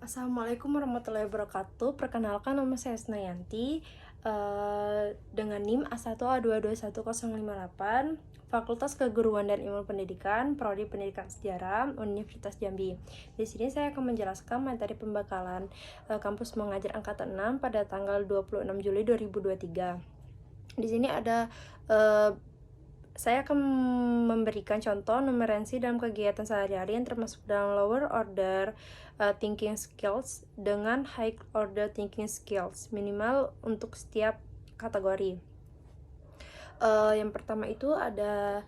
Assalamualaikum warahmatullahi wabarakatuh. Perkenalkan, nama saya Snayanti, dengan NIM A1A221058, Fakultas Keguruan dan Ilmu Pendidikan, Prodi Pendidikan Sejarah, Universitas Jambi. Di sini saya akan menjelaskan materi pembekalan kampus mengajar angkatan 6 pada tanggal 26 Juli 2023. Di sini ada saya akan memberikan contoh numeransi dalam kegiatan sehari-hari yang termasuk dalam lower order thinking skills dengan high order thinking skills minimal untuk setiap kategori. Yang pertama itu ada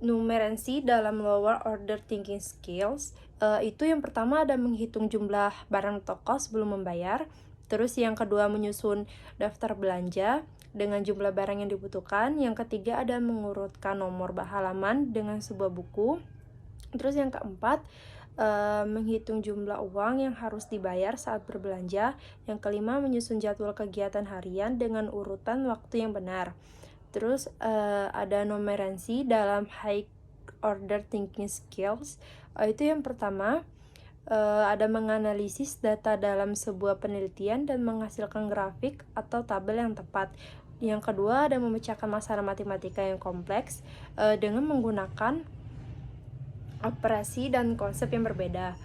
numeransi dalam lower order thinking skills. Itu yang pertama ada menghitung jumlah barang toko sebelum membayar. Terus yang kedua menyusun daftar belanja dengan jumlah barang yang dibutuhkan. Yang ketiga ada mengurutkan nomor halaman dengan sebuah buku. Terus yang keempat menghitung jumlah uang yang harus dibayar saat berbelanja. Yang kelima menyusun jadwal kegiatan harian dengan urutan waktu yang benar. Terus ada numeransi dalam high order thinking skills. Itu yang pertama ada menganalisis data dalam sebuah penelitian dan menghasilkan grafik atau tabel yang tepat. Yang kedua ada memecahkan masalah matematika yang kompleks dengan menggunakan operasi dan konsep yang berbeda.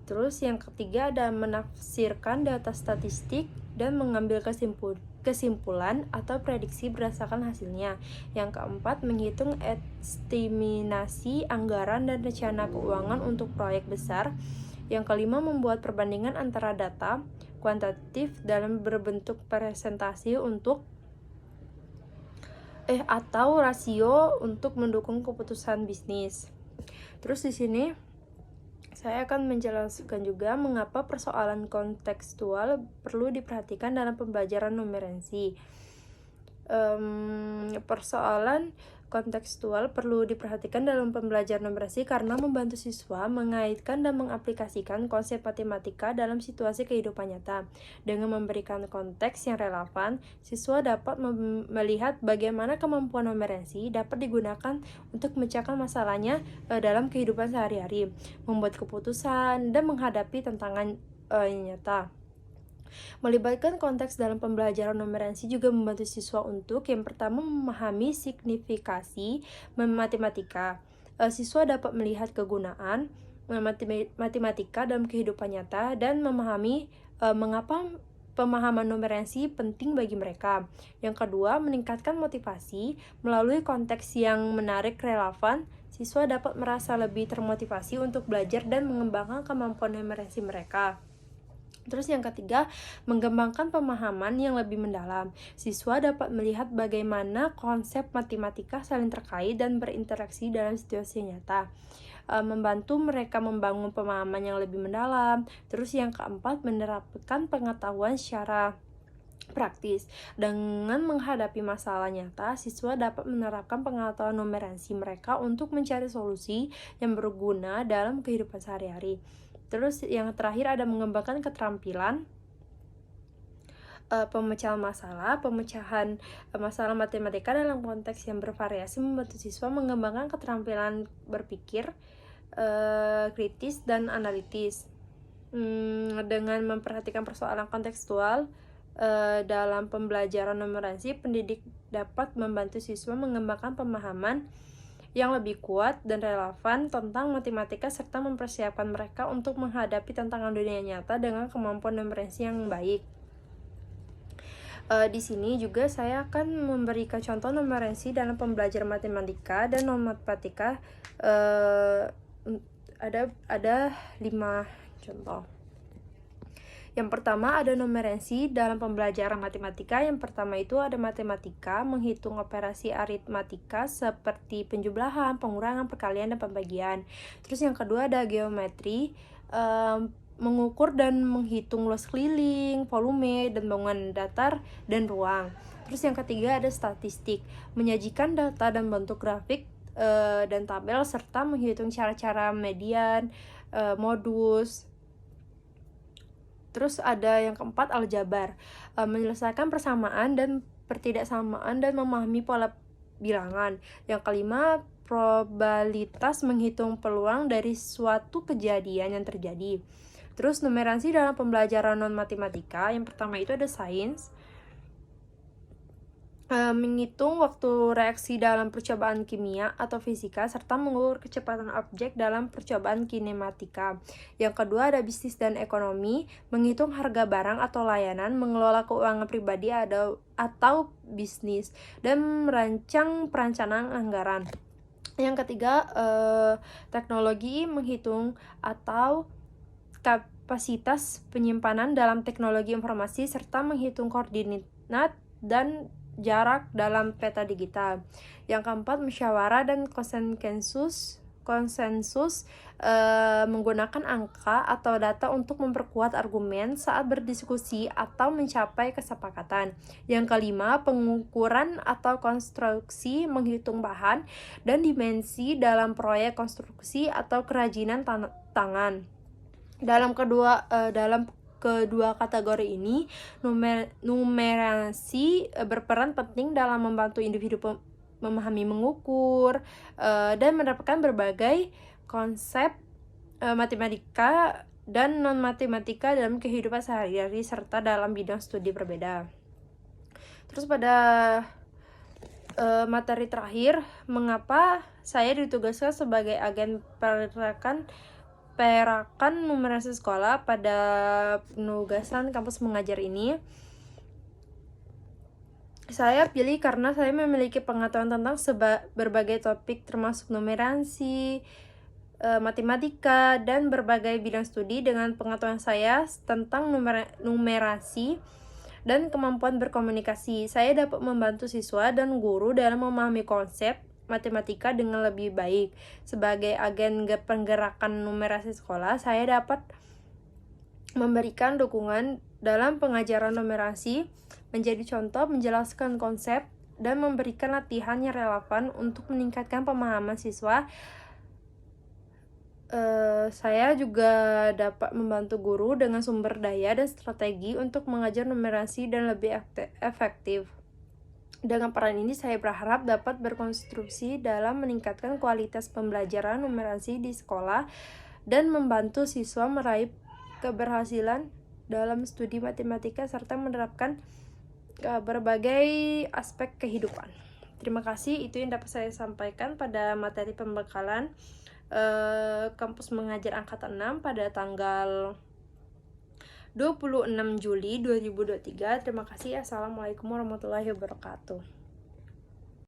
Terus yang ketiga ada menafsirkan data statistik dan mengambil kesimpulan atau prediksi berdasarkan hasilnya. Yang keempat menghitung estimasi anggaran dan rencana keuangan untuk proyek besar. Yang kelima membuat perbandingan antara data kuantitatif dalam berbentuk presentasi untuk atau rasio untuk mendukung keputusan bisnis. Terus di sini saya akan menjelaskan juga mengapa persoalan kontekstual perlu diperhatikan dalam pembelajaran numeransi. Persoalan kontekstual perlu diperhatikan dalam pembelajaran numerasi karena membantu siswa mengaitkan dan mengaplikasikan konsep matematika dalam situasi kehidupan nyata. Dengan memberikan konteks yang relevan, siswa dapat melihat bagaimana kemampuan numerasi dapat digunakan untuk memecahkan masalahnya dalam kehidupan sehari-hari, membuat keputusan, dan menghadapi tantangan nyata. Melibatkan konteks dalam pembelajaran numeransi juga membantu siswa untuk yang pertama memahami signifikasi matematika. Siswa dapat melihat kegunaan matematika dalam kehidupan nyata dan memahami mengapa pemahaman numeransi penting bagi mereka. Yang kedua, meningkatkan motivasi melalui konteks yang menarik relevan. Siswa dapat merasa lebih termotivasi untuk belajar dan mengembangkan kemampuan numeransi mereka. Terus yang ketiga, mengembangkan pemahaman yang lebih mendalam. Siswa dapat melihat bagaimana konsep matematika saling terkait dan berinteraksi dalam situasi nyata. Membantu mereka membangun pemahaman yang lebih mendalam. Terus yang keempat, menerapkan pengetahuan secara praktis. Dengan menghadapi masalah nyata, siswa dapat menerapkan pengetahuan numeransi mereka untuk mencari solusi yang berguna dalam kehidupan sehari-hari. Terus yang terakhir ada mengembangkan keterampilan pemecahan masalah matematika dalam konteks yang bervariasi membantu siswa mengembangkan keterampilan berpikir kritis dan analitis. Dengan memperhatikan persoalan kontekstual dalam pembelajaran numeransi, pendidik dapat membantu siswa mengembangkan pemahaman yang lebih kuat dan relevan tentang matematika serta mempersiapkan mereka untuk menghadapi tantangan dunia nyata dengan kemampuan numeransi yang baik. Di sini juga saya akan memberikan contoh numeransi dalam pembelajaran matematika dan non-matematika. Ada 5 contoh. Yang pertama ada numeransi dalam pembelajaran matematika. Yang pertama itu ada matematika, menghitung operasi aritmatika seperti penjumlahan, pengurangan, perkalian, dan pembagian. Terus yang kedua ada geometri, mengukur dan menghitung luas keliling, volume, dan bangunan datar dan ruang. Terus yang ketiga ada statistik, menyajikan data dan bentuk grafik dan tabel serta menghitung cara-cara median, modus. Terus ada yang keempat aljabar, menyelesaikan persamaan dan pertidaksamaan dan memahami pola bilangan. Yang kelima probabilitas, menghitung peluang dari suatu kejadian yang terjadi. Terus numeransi dalam pembelajaran non-matematika, yang pertama itu ada sains, menghitung waktu reaksi dalam percobaan kimia atau fisika, serta mengukur kecepatan objek dalam percobaan kinematika. Yang kedua ada bisnis dan ekonomi, menghitung harga barang atau layanan, mengelola keuangan pribadi atau bisnis, dan merancang perencanaan anggaran. Yang ketiga, teknologi, menghitung atau kapasitas penyimpanan dalam teknologi informasi, serta menghitung koordinat dan jarak dalam peta digital. Yang keempat, musyawarah dan konsensus menggunakan angka atau data untuk memperkuat argumen saat berdiskusi atau mencapai kesepakatan. Yang kelima, pengukuran atau konstruksi, menghitung bahan dan dimensi dalam proyek konstruksi atau kerajinan tangan. Dalam kedua kategori ini, numerasi berperan penting dalam membantu individu memahami, mengukur, dan menerapkan berbagai konsep matematika dan non-matematika dalam kehidupan sehari-hari serta dalam bidang studi berbeda. Terus pada materi terakhir, mengapa saya ditugaskan sebagai agen perakan numerasi sekolah pada penugasan kampus mengajar ini. Saya pilih karena saya memiliki pengetahuan tentang berbagai topik termasuk numeransi, matematika, dan berbagai bidang studi. Dengan pengetahuan saya tentang numerasi dan kemampuan berkomunikasi, saya dapat membantu siswa dan guru dalam memahami konsep matematika dengan lebih baik. Sebagai agen penggerakan numerasi sekolah, saya dapat memberikan dukungan dalam pengajaran numerasi, menjadi contoh, menjelaskan konsep, dan memberikan latihan yang relevan untuk meningkatkan pemahaman siswa. Saya juga dapat membantu guru dengan sumber daya dan strategi untuk mengajar numerasi dan lebih efektif. Dengan peran ini, saya berharap dapat berkontribusi dalam meningkatkan kualitas pembelajaran numerasi di sekolah dan membantu siswa meraih keberhasilan dalam studi matematika serta menerapkan berbagai aspek kehidupan. Terima kasih, itu yang dapat saya sampaikan pada materi pembekalan kampus mengajar angkatan 6 pada tanggal 26 Juli 2023. Terima kasih. Assalamualaikum warahmatullahi wabarakatuh.